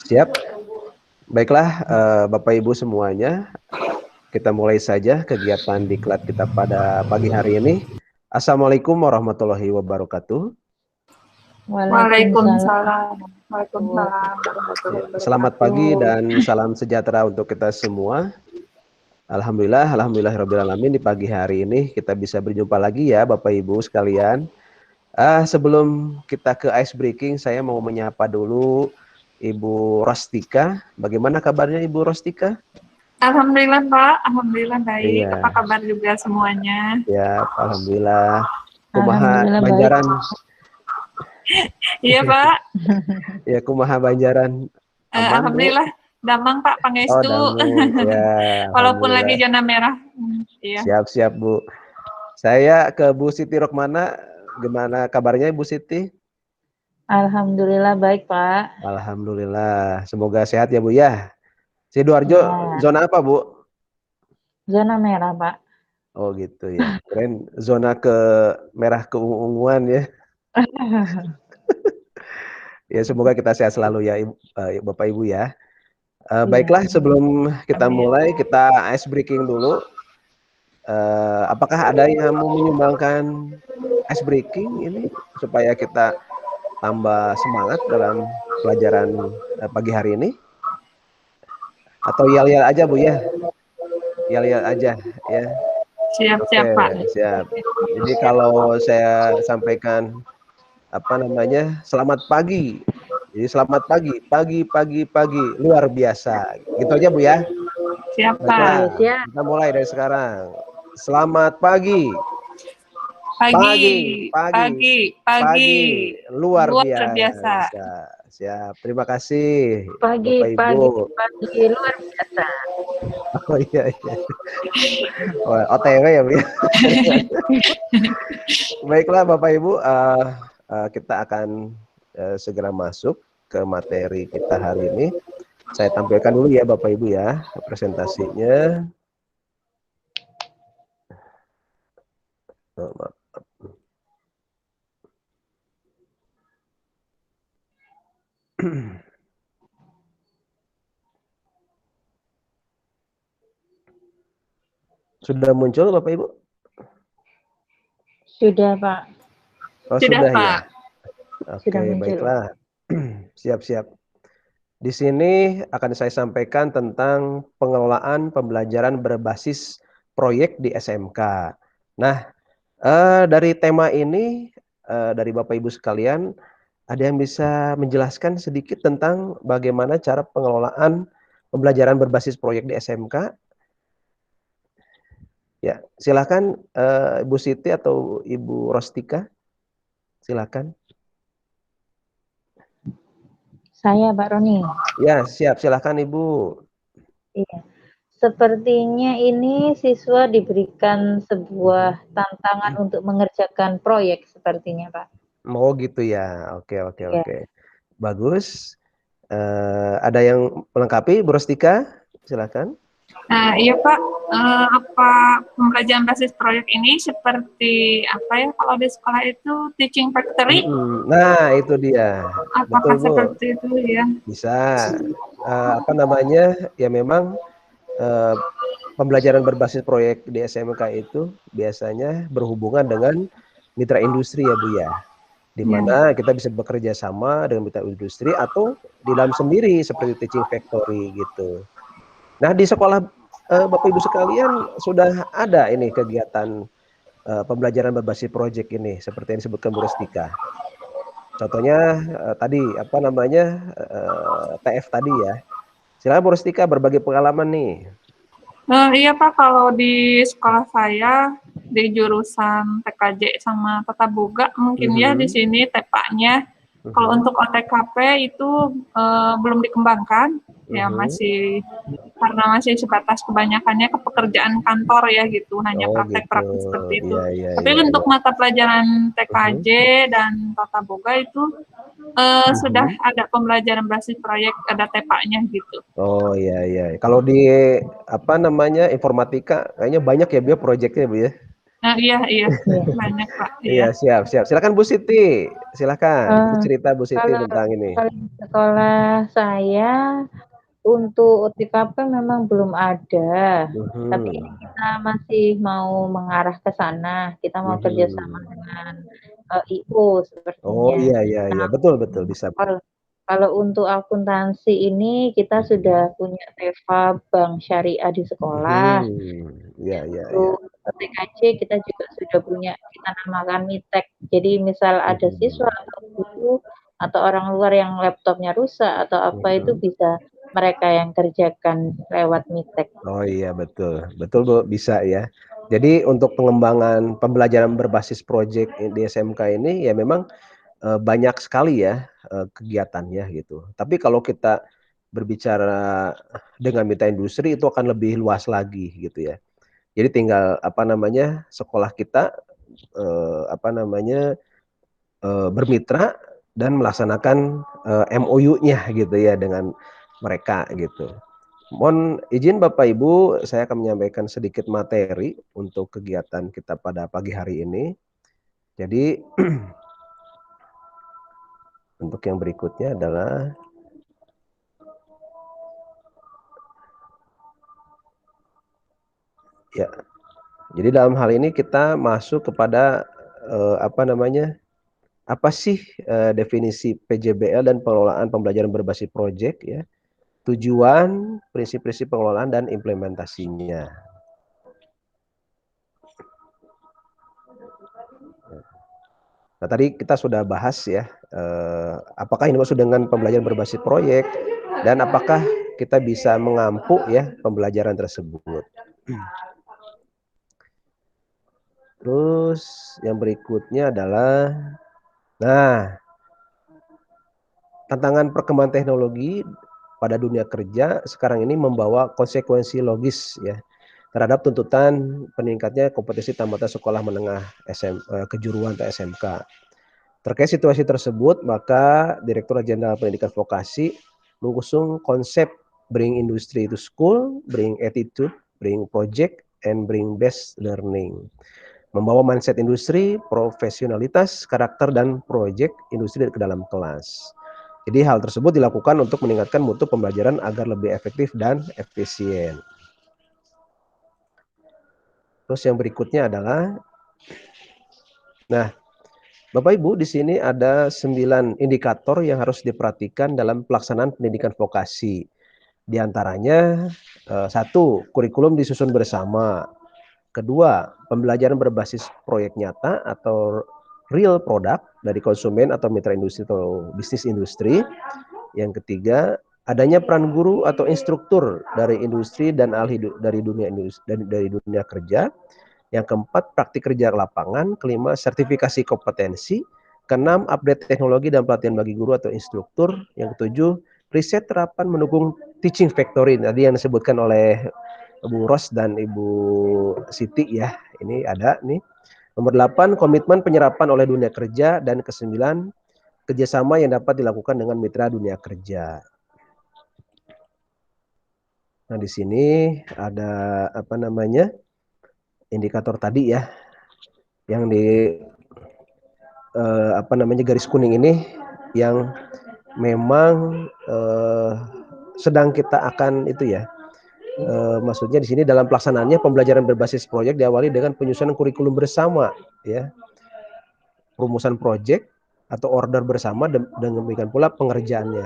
Siap. Baiklah, Bapak Ibu semuanya, kita mulai saja kegiatan diklat kita pada pagi hari ini. Assalamualaikum warahmatullahi wabarakatuh. Waalaikumsalam. Selamat pagi dan salam sejahtera untuk kita semua. Alhamdulillahirrabbilalamin, di pagi hari ini kita bisa berjumpa lagi ya Bapak Ibu sekalian. Sebelum kita ke ice breaking, saya mau menyapa dulu Ibu Rostika. Bagaimana kabarnya Ibu Rostika? Alhamdulillah Pak, alhamdulillah baik. Iya. Apa kabar juga semuanya? Ya, alhamdulillah. Kumaha Alhamdulillah Banjaran. Iya Pak. Ya, kumaha Banjaran. Aman, alhamdulillah Bu? damang Pak Pangestu. Oh, ya, Walaupun lagi zona merah. Iya. Siap-siap Bu. Saya ke Bu Siti Rokmana. Gimana kabarnya Ibu Siti? Alhamdulillah baik Pak. Alhamdulillah. Semoga sehat ya Bu ya. Sidoarjo Ya. zona apa Bu? Zona merah Pak. Oh gitu ya. Keren, zona ke merah keunguan ya. Ya semoga kita sehat selalu ya Bapak Ibu ya. Baiklah, sebelum kita mulai, kita ice breaking dulu. Apakah ada yang mau menyumbangkan ice breaking ini supaya kita tambah semangat dalam pelajaran pagi hari ini? Atau yel-yel aja Bu ya? Yel-yel aja ya. Siap-siap Pak. Siap. Jadi kalau saya sampaikan selamat pagi. Jadi selamat pagi, luar biasa. Gitu aja Bu ya. Siap Baiklah, Pak. kita mulai dari sekarang. Selamat pagi. Pagi. Luar biasa. Siap. Terima kasih Pagi, Bapak Ibu. luar biasa. Oh iya. Oh, OTW ya Bu ya. Baiklah Bapak Ibu, kita akan segera masuk ke materi kita hari ini. Saya tampilkan dulu ya Bapak Ibu ya presentasinya. Sudah muncul Bapak Ibu? Sudah Pak. Oh, sudah Pak. Ya? Oke, baiklah. Siap-siap. Di sini akan saya sampaikan tentang pengelolaan pembelajaran berbasis proyek di SMK. Nah, dari tema ini, dari Bapak Ibu sekalian, ada yang bisa menjelaskan sedikit tentang bagaimana cara pengelolaan pembelajaran berbasis proyek di SMK? Ya, silakan Ibu Siti atau Ibu Rostika, silakan. Saya Pak Roni. Ya, siap, silakan Ibu. Iya. Sepertinya ini siswa diberikan sebuah tantangan untuk mengerjakan proyek sepertinya Pak. Oh gitu ya, oke. Bagus. Ada yang melengkapi, Bu Rostika? Silakan. Iya Pak, apa pembelajaran basis proyek ini seperti apa ya kalau di sekolah itu teaching factory? Nah itu dia. Apakah Betul, Bu. seperti itu ya? Bisa. Ya memang pembelajaran berbasis proyek di SMK itu biasanya berhubungan dengan mitra industri ya Bu ya. Di mana kita bisa bekerja sama dengan mitra industri atau di dalam sendiri seperti teaching factory gitu. Nah di sekolah Bapak Ibu sekalian sudah ada ini kegiatan pembelajaran berbasis proyek ini seperti yang disebutkan Bu Rostika. Contohnya tadi TF tadi ya. Silakan Bu Rostika berbagi pengalaman nih. Iya Pak, kalau di sekolah saya di jurusan TKJ sama Tata Boga mungkin ya di sini TEPA-nya. Kalau untuk OTKP itu belum dikembangkan, ya masih karena masih sebatas kebanyakannya ke pekerjaan kantor ya gitu, hanya praktek-praktek seperti itu. Tapi untuk mata pelajaran TKJ dan Tata Boga itu sudah ada pembelajaran basis proyek, ada TEPA-nya gitu. Oh iya. Kalau di informatika kayaknya banyak ya Bu proyeknya Bu ya. Nah, iya, Iya. banyak Pak. Iya, Iya. siap, siap. Silakan Bu Siti, silakan. Eh, Cerita Bu Siti kalau tentang ini. kalau di sekolah saya untuk OTKP memang belum ada, tapi ini Mhm, kita masih mau mengarah ke sana. Kita mau kerjasama mhm. dengan IO Oh, sepertinya. iya, iya, iya. Nah, Betul, betul, bisa. kalau kalau untuk akuntansi ini kita sudah Mhm, punya TEFA Bank Syariah di sekolah. mhm. Iya, iya, iya. Untuk TKJ kita juga sudah punya, kita namakan MITEK. Jadi misal ada siswa Mhm, atau guru atau orang luar yang laptopnya rusak atau apa itu mhm. bisa mereka yang kerjakan lewat MITEK. Oh iya, betul. Betul Bu, bisa ya. Jadi untuk pengembangan pembelajaran berbasis project di SMK ini ya memang banyak sekali ya kegiatannya gitu. Tapi kalau kita berbicara dengan mitra industri itu akan lebih luas lagi gitu ya. Jadi tinggal apa namanya sekolah kita apa namanya bermitra dan melaksanakan MOU-nya gitu ya dengan mereka gitu. Mohon izin Bapak Ibu, saya akan menyampaikan sedikit materi untuk kegiatan kita pada pagi hari ini. Jadi untuk yang berikutnya adalah ya. Jadi dalam hal ini kita masuk kepada apa namanya? Apa sih definisi PJBL dan pengelolaan pembelajaran berbasis proyek ya? Tujuan, prinsip-prinsip pengelolaan dan implementasinya. Nah, tadi kita sudah bahas ya, apakah ini maksud dengan pembelajaran berbasis proyek dan apakah kita bisa mengampu ya pembelajaran tersebut. Terus yang berikutnya adalah, nah, tantangan perkembangan teknologi pada dunia kerja sekarang ini membawa konsekuensi logis ya terhadap tuntutan peningkatnya kompetensi tamatan sekolah menengah kejuruan atau SMK. Terkait situasi tersebut, maka Direktorat Jenderal Pendidikan Vokasi mengusung konsep Bring Industry to School, Bring Attitude, Bring Project, and Bring Best Learning. Membawa mindset industri, profesionalitas, karakter, dan proyek industri ke dalam kelas. Jadi hal tersebut dilakukan untuk meningkatkan mutu pembelajaran agar lebih efektif dan efisien. Terus yang berikutnya adalah, nah Bapak Ibu di sini ada 9 indikator yang harus diperhatikan dalam pelaksanaan pendidikan vokasi. Di antaranya, 1, kurikulum disusun bersama. Kedua, pembelajaran berbasis proyek nyata atau real product dari konsumen atau mitra industri atau bisnis industri. Yang ketiga, adanya peran guru atau instruktur dari industri dan ahli dari dunia industri dari dunia kerja. Yang keempat, praktik kerja lapangan. Kelima, sertifikasi kompetensi. Keenam, update teknologi dan pelatihan bagi guru atau instruktur. Yang ketujuh, riset terapan mendukung teaching factory. Tadi yang disebutkan oleh Bung Ros dan Ibu Siti ya. Ini ada nih. Nomor 8, komitmen penyerapan oleh dunia kerja. Dan ke-9, kerjasama yang dapat dilakukan dengan mitra dunia kerja. Nah, di sini ada apa namanya? Indikator tadi ya. Yang di apa namanya garis kuning ini yang memang sedang kita akan itu ya. Maksudnya di sini dalam pelaksanaannya pembelajaran berbasis proyek diawali dengan penyusunan kurikulum bersama ya. Rumusan proyek atau order bersama dan demikian pula pengerjaannya.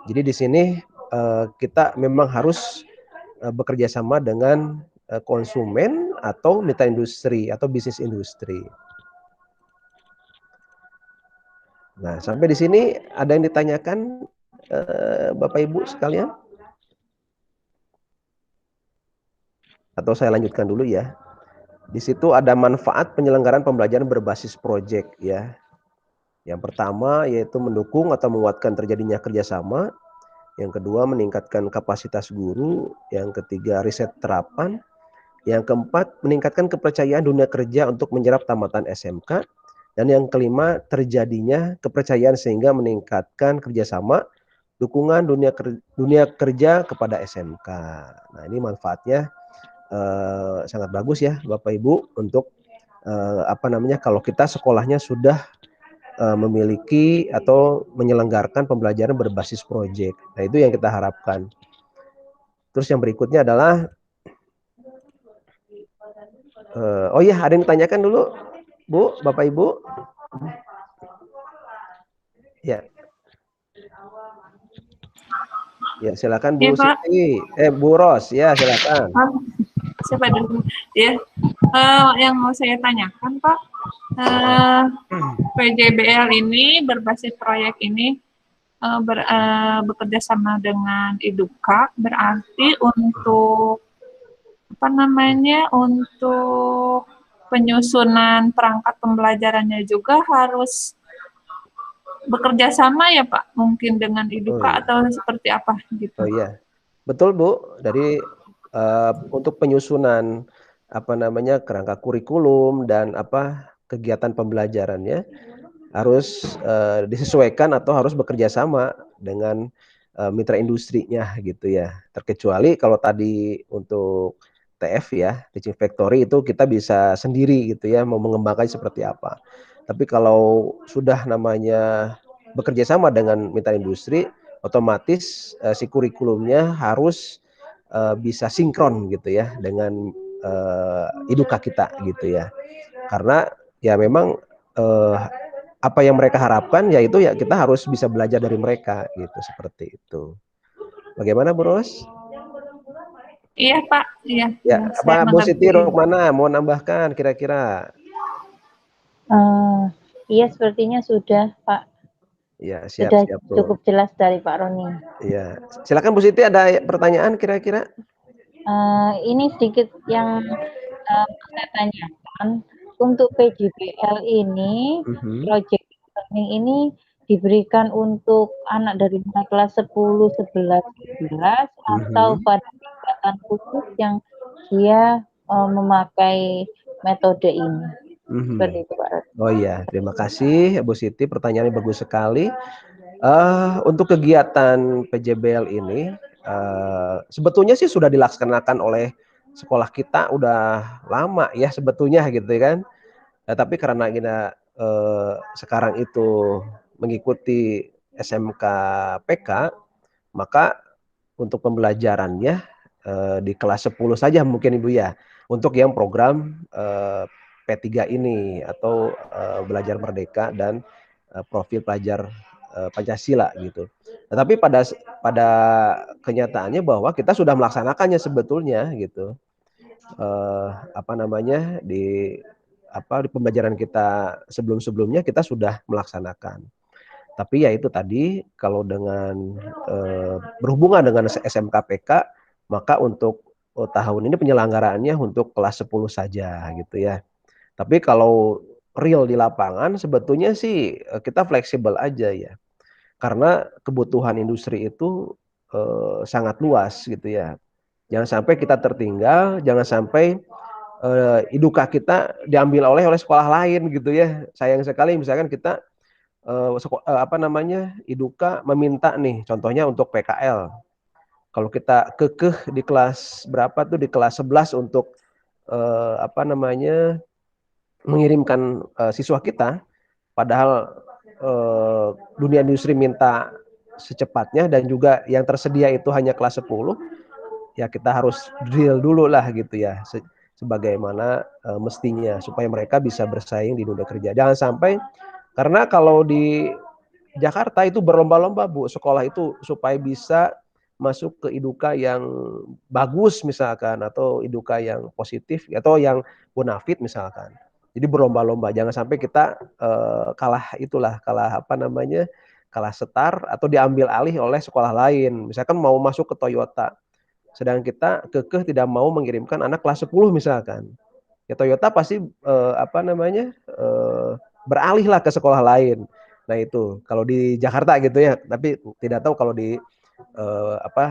Jadi di sini kita memang harus bekerja sama dengan konsumen atau mitra industri atau bisnis industri. Nah, sampai di sini ada yang ditanyakan Bapak Ibu sekalian? Atau saya lanjutkan dulu ya. Di situ ada manfaat penyelenggaraan pembelajaran berbasis proyek ya. Yang pertama yaitu mendukung atau menguatkan terjadinya kerjasama. Yang kedua meningkatkan kapasitas guru. Yang ketiga riset terapan. Yang keempat meningkatkan kepercayaan dunia kerja untuk menyerap tamatan SMK. Dan yang kelima terjadinya kepercayaan sehingga meningkatkan kerjasama dukungan dunia kerja kepada SMK. Nah ini manfaatnya sangat bagus ya Bapak Ibu untuk kalau kita sekolahnya sudah memiliki atau menyelenggarakan pembelajaran berbasis proyek. Nah, itu yang kita harapkan. Terus yang berikutnya adalah oh iya, ada yang ditanyakan dulu, Bu, Bapak Ibu? Ya. Ya, silakan Iya, Bu Pak. Siti. Bu Ros, ya silakan. Siapa dulu? Ya, yang mau saya tanyakan, Pak, PJBL ini berbasis proyek ini bekerja sama dengan Iduka, berarti untuk untuk penyusunan perangkat pembelajarannya juga harus bekerja sama ya Pak, mungkin dengan Iduka atau seperti apa gitu. Oh iya, betul Bu. Dari untuk penyusunan kerangka kurikulum dan kegiatan pembelajarannya harus disesuaikan atau harus bekerja sama dengan mitra industrinya gitu ya. Terkecuali kalau tadi untuk TF ya, Teaching Factory, itu kita bisa sendiri gitu ya, mau mengembangkan seperti apa. Tapi kalau sudah namanya bekerja sama dengan mitra industri, otomatis si kurikulumnya harus bisa sinkron gitu ya dengan Iduka kita gitu ya. Karena ya memang apa yang mereka harapkan yaitu ya kita harus bisa belajar dari mereka gitu, seperti itu. Bagaimana Bu Ros? Iya Pak, iya. Ya, apa Bu Siti Rokmana mau nambahkan kira-kira? Iya, sepertinya sudah Pak. Ya, sudah siap cukup jelas dari Pak Roni. Iya, silakan Bu Siti, ada pertanyaan kira-kira? Ini sedikit yang saya tanyakan, untuk PJBL ini, project learning ini diberikan untuk anak dari kelas 10, 11, 12 atau pada tingkatan khusus yang dia memakai metode ini? Seperti itu Pak. Oh iya, terima kasih Bu Siti, pertanyaannya bagus sekali. Untuk kegiatan PJBL ini sebetulnya sih sudah dilaksanakan oleh sekolah kita udah lama ya sebetulnya gitu kan. Tapi karena kita sekarang itu mengikuti SMK PK, maka untuk pembelajarannya di kelas 10 saja mungkin Ibu ya. Untuk yang program P3 ini atau belajar merdeka dan profil pelajar Pancasila gitu. Tetapi pada kenyataannya bahwa kita sudah melaksanakannya sebetulnya gitu. Di pembelajaran kita sebelum-sebelumnya kita sudah melaksanakan. Tapi ya itu tadi, kalau dengan berhubungan dengan SMK PK, maka untuk tahun ini penyelenggaraannya untuk kelas 10 saja gitu ya. Tapi kalau real di lapangan sebetulnya sih kita fleksibel aja ya. Karena kebutuhan industri itu sangat luas gitu ya. Jangan sampai kita tertinggal, jangan sampai Iduka kita diambil oleh sekolah lain gitu ya. Sayang sekali misalkan kita Iduka meminta nih contohnya untuk PKL. Kalau kita kekeh di kelas berapa tuh, di kelas 11 untuk mengirimkan siswa kita, padahal dunia industri minta secepatnya dan juga yang tersedia itu hanya kelas 10, ya kita harus drill dulu lah gitu ya, sebagaimana mestinya supaya mereka bisa bersaing di dunia kerja. Jangan sampai, karena kalau di Jakarta itu berlomba-lomba Bu, sekolah itu supaya bisa masuk ke Iduka yang bagus misalkan, atau Iduka yang positif atau yang bonafit misalkan. Jadi berlomba-lomba, jangan sampai kita kalah setar atau diambil alih oleh sekolah lain. Misalkan mau masuk ke Toyota, sedangkan kita kekeh tidak mau mengirimkan anak kelas 10 misalkan. Ya Toyota pasti beralih lah ke sekolah lain. Nah itu kalau di Jakarta gitu ya, tapi tidak tahu kalau di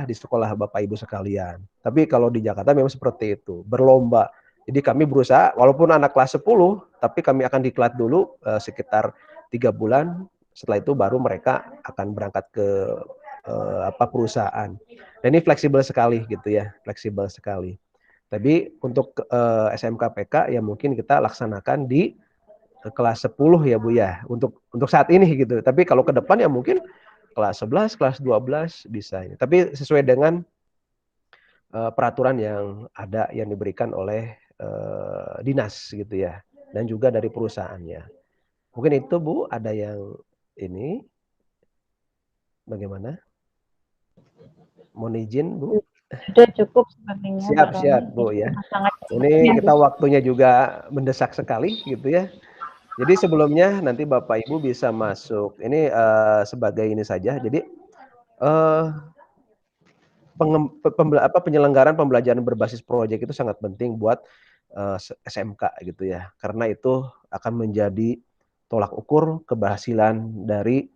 di sekolah Bapak Ibu sekalian. Tapi kalau di Jakarta memang seperti itu, berlomba. Jadi kami berusaha, walaupun anak kelas 10, tapi kami akan diklat dulu sekitar 3 bulan. Setelah itu baru mereka akan berangkat ke perusahaan. Dan ini fleksibel sekali gitu ya, fleksibel sekali. Tapi untuk SMK PK ya mungkin kita laksanakan di kelas 10 ya Bu ya, untuk saat ini gitu. Tapi kalau ke depan ya mungkin kelas 11, kelas 12 bisa. Tapi sesuai dengan peraturan yang ada yang diberikan oleh dinas gitu ya, dan juga dari perusahaannya. Mungkin itu Bu, ada yang ini bagaimana? Mohon izin Bu. Sudah cukup sepertinya Siap, Pak Roni. siap Bu ya. Sangat Ini kita waktunya juga mendesak sekali gitu ya. Jadi sebelumnya nanti Bapak Ibu bisa masuk. Ini sebagai ini saja. Jadi penyelenggaraan pembelajaran berbasis proyek itu sangat penting buat SMK gitu ya. Karena itu akan menjadi tolak ukur keberhasilan dari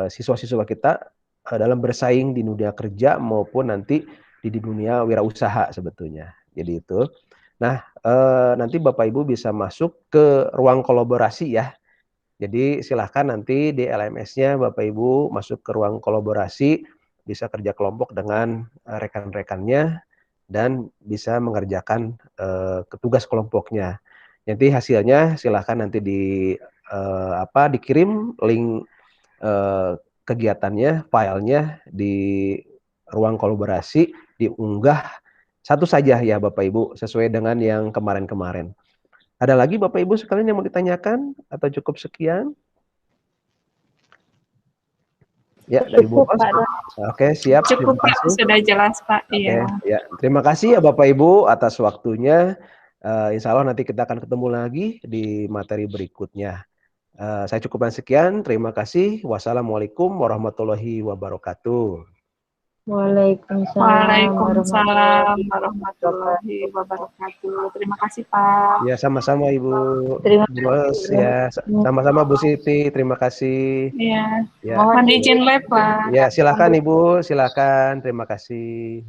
siswa-siswa kita dalam bersaing di dunia kerja maupun nanti di dunia wirausaha sebetulnya. Jadi itu. Nah, nanti Bapak Ibu bisa masuk ke ruang kolaborasi ya. Jadi silahkan nanti di LMS-nya Bapak Ibu masuk ke ruang kolaborasi, bisa kerja kelompok dengan rekan-rekannya dan bisa mengerjakan tugas kelompoknya. Nanti hasilnya silahkan nanti dikirim link kegiatannya, filenya di ruang kolaborasi, diunggah satu saja ya Bapak Ibu sesuai dengan yang kemarin-kemarin. Ada lagi Bapak Ibu sekalian yang mau ditanyakan atau cukup sekian? Ya, dari Bu Ros. Oke, siap. Cukup Pak, sudah jelas Pak. Oke, ya. Terima kasih ya Bapak Ibu atas waktunya. Insya Allah nanti kita akan ketemu lagi di materi berikutnya. Saya cukupkan sekian. Terima kasih. Wassalamualaikum warahmatullahi wabarakatuh. Waalaikumsalam warahmatullahi wabarakatuh. Terima kasih Pak. Ya, sama-sama Ibu. Terima kasih. Ya, sama-sama Bu Siti. Terima kasih. Iya. Ya. Mohon izin live Pak. Ya, silakan Ibu, silakan. Terima kasih.